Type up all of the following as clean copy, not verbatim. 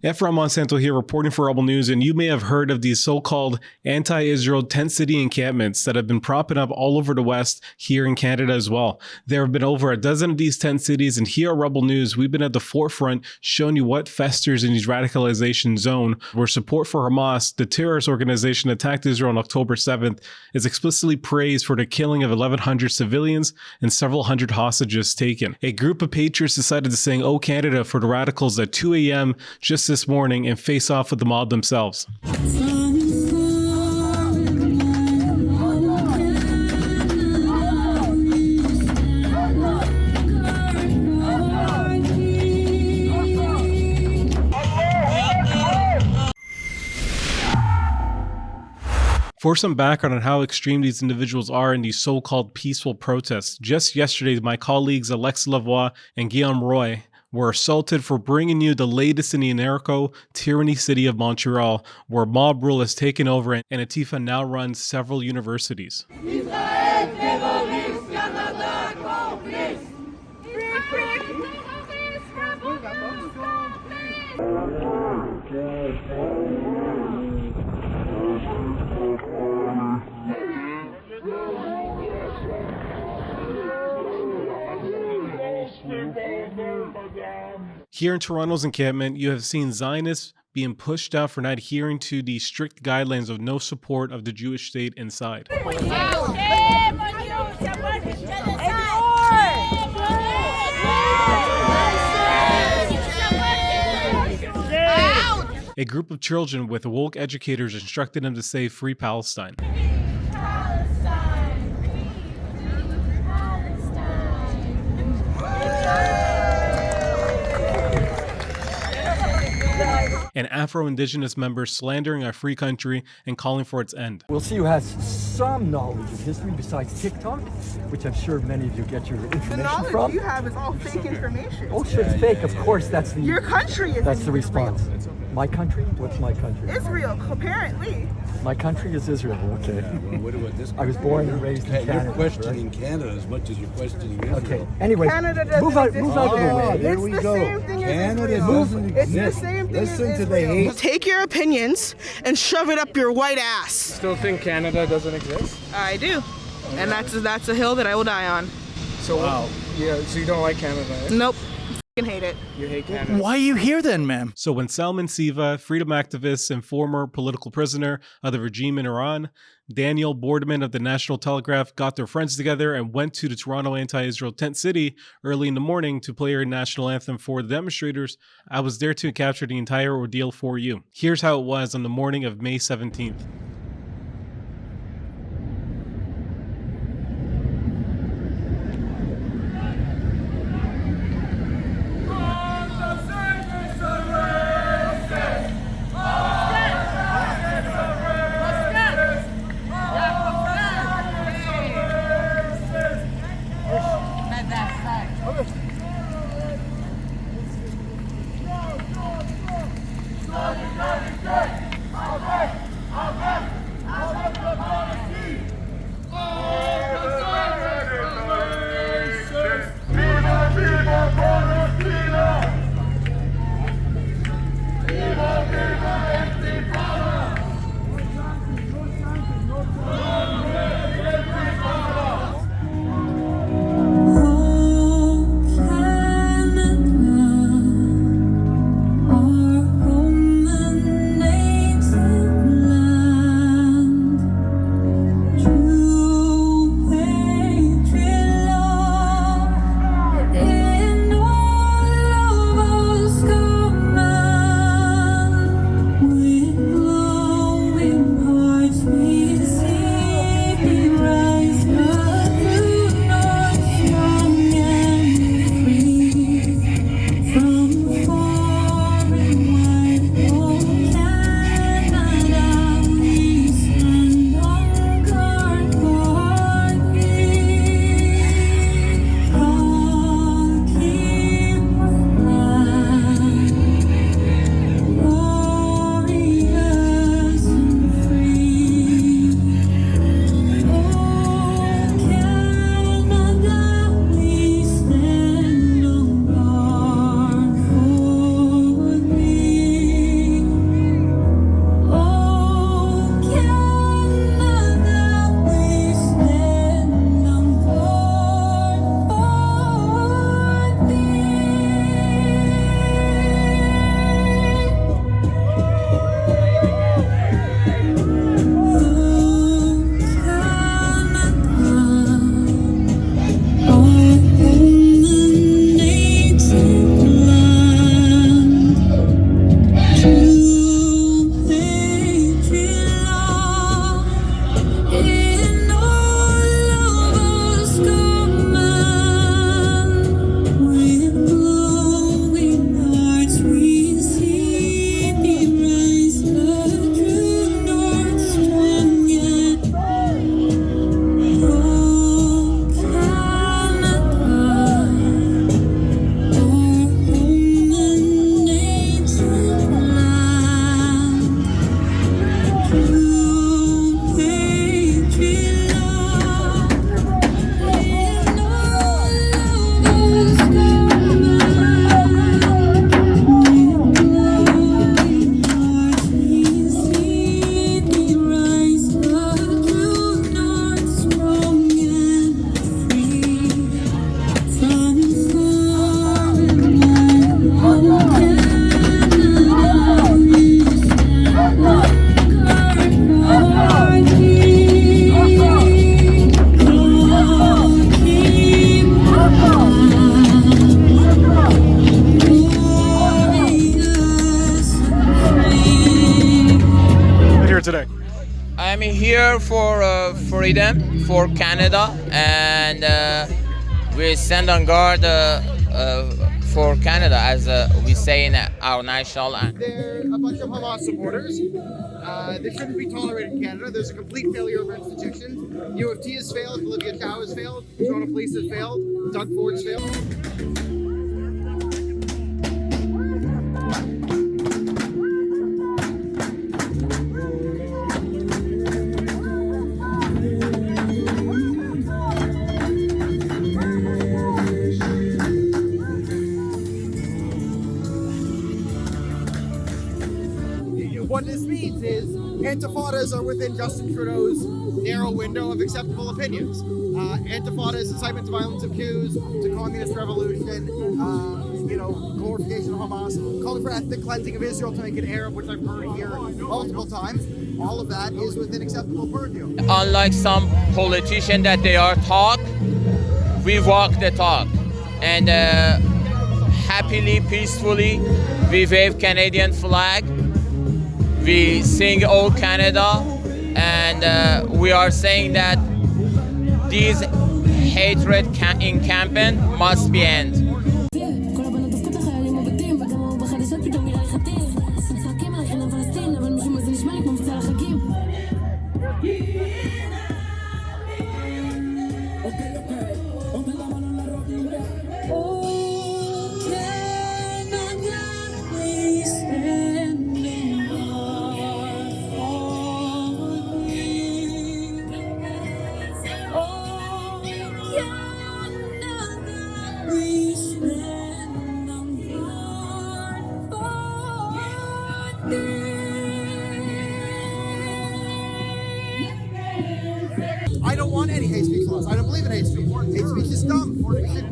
Efraim Monsanto here reporting for Rebel News, and you may have heard of these so-called anti-Israel tent city encampments that have been propping up all over the West, here in Canada as well. There have been over a dozen of these tent cities, and here at Rebel News, we've been at the forefront showing you what festers in these radicalization zone, where support for Hamas, the terrorist organization that attacked Israel on October 7th, is explicitly praised for the killing of 1,100 civilians and several hundred hostages taken. A group of patriots decided to sing "Oh Canada" for the radicals at 2 a.m. just this morning and face off with the mob themselves. For some background on how extreme these individuals are in these so-called peaceful protests, just yesterday my colleagues Alexa Lavoie and Guillaume Roy were assaulted for bringing you the latest in the anarcho-tyranny city of Montreal, where mob rule has taken over and Antifa now runs several universities. Here in Toronto's encampment, you have seen Zionists being pushed out for not adhering to the strict guidelines of no support of the Jewish state inside. A group of children with woke educators instructed them to say "Free Palestine." And Afro-Indigenous members slandering our free country and calling for its end. We'll see who has some knowledge of history besides TikTok, which I'm sure many of you get your information from. The knowledge you have is all fake information. Oh, sure, it's fake. Of course, that's the... Your country is... That's the response. My country? What's my country? Israel, apparently. My country is Israel, okay. Well, what about this? I was born and raised in Canada. You're questioning Canada as much as you're questioning Israel. Okay, anyway, Canada doesn't move out exist. of the way. There we go. Canada doesn't It's the exist. same thing Listen as to the Israel. hate. Take your opinions and shove it up your white ass. Still think Canada doesn't exist? I do. And that's a hill that I will die on. So wow. Yeah, so you don't like Canada, eh? Nope. I hate it. You hate Canada. Why are you here then, ma'am? So when Salman Siva, freedom activist and former political prisoner of the regime in Iran, Daniel Boardman of the National Telegraph got their friends together and went to the Toronto anti-Israel tent city early in the morning to play our national anthem for the demonstrators, I was there to capture the entire ordeal for you. Here's how it was on the morning of May 17th. here for freedom, for Canada, and we stand on guard for Canada, as we say in our national anthem. They're a bunch of Hamas supporters. They shouldn't be tolerated in Canada. There's a complete failure of our institutions. U of T has failed, Olivia Chow has failed, Toronto Police has failed, Doug Ford's failed. What this means is intifadas are within Justin Trudeau's narrow window of acceptable opinions. Intifada is incitement to violence of Jews, to communist revolution, glorification of Hamas, calling for ethnic cleansing of Israel to make it Arab, which I've heard here multiple times. All of that is within acceptable purview. Unlike some politicians that they are talk, we walk the talk, and happily, peacefully, we wave Canadian flag. We sing "Oh Canada," and we are saying that these hatred encampment must be end. I don't want any hate speech laws. I don't believe in hate speech. Hate speech is dumb. We should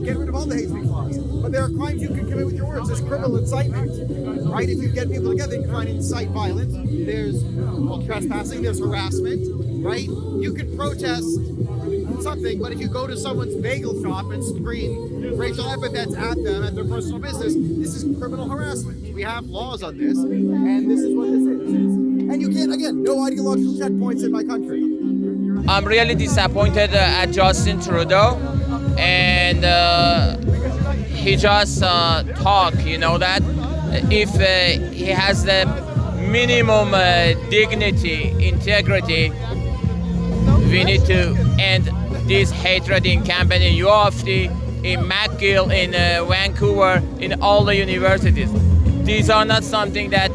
get rid of all the hate speech laws. But there are crimes you can commit with your words. There's criminal incitement, right? If you get people together, you try to incite violence. There's trespassing. There's harassment, right? You can protest something, but if you go to someone's bagel shop and scream racial epithets at them at their personal business, this is criminal harassment. We have laws on this, and this is what this is. And you can't, again, no ideological checkpoints in my country. I'm really disappointed at Justin Trudeau, and he just talk, that if he has the minimum dignity, integrity, we need to end this hatred encampment in U of T, in McGill, in Vancouver, in all the universities. These are not something that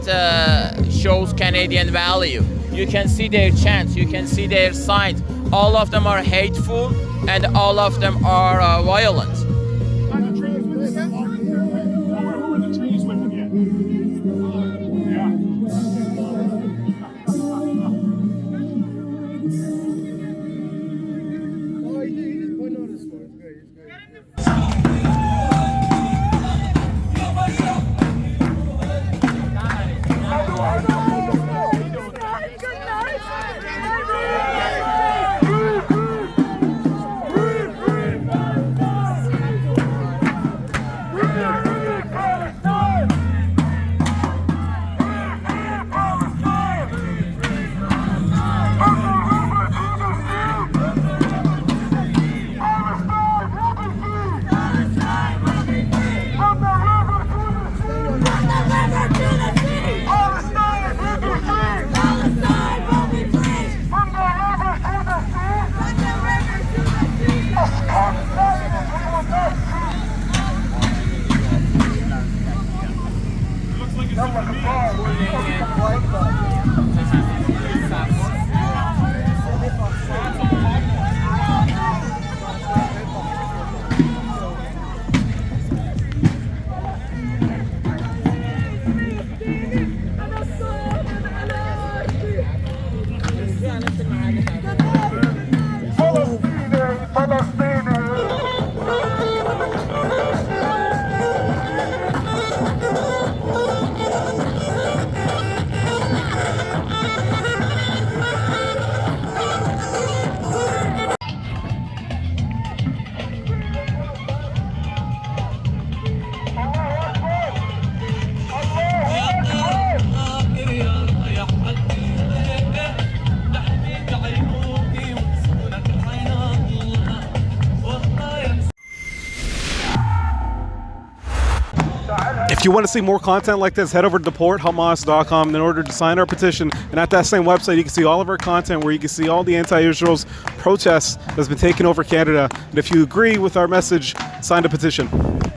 shows Canadian value. You can see their chants, you can see their signs. All of them are hateful, and all of them are violent. If you want to see more content like this, head over to deporthamas.com in order to sign our petition. And at that same website, you can see all of our content where you can see all the anti-Israel's protests that's been taking over Canada. And if you agree with our message, sign the petition.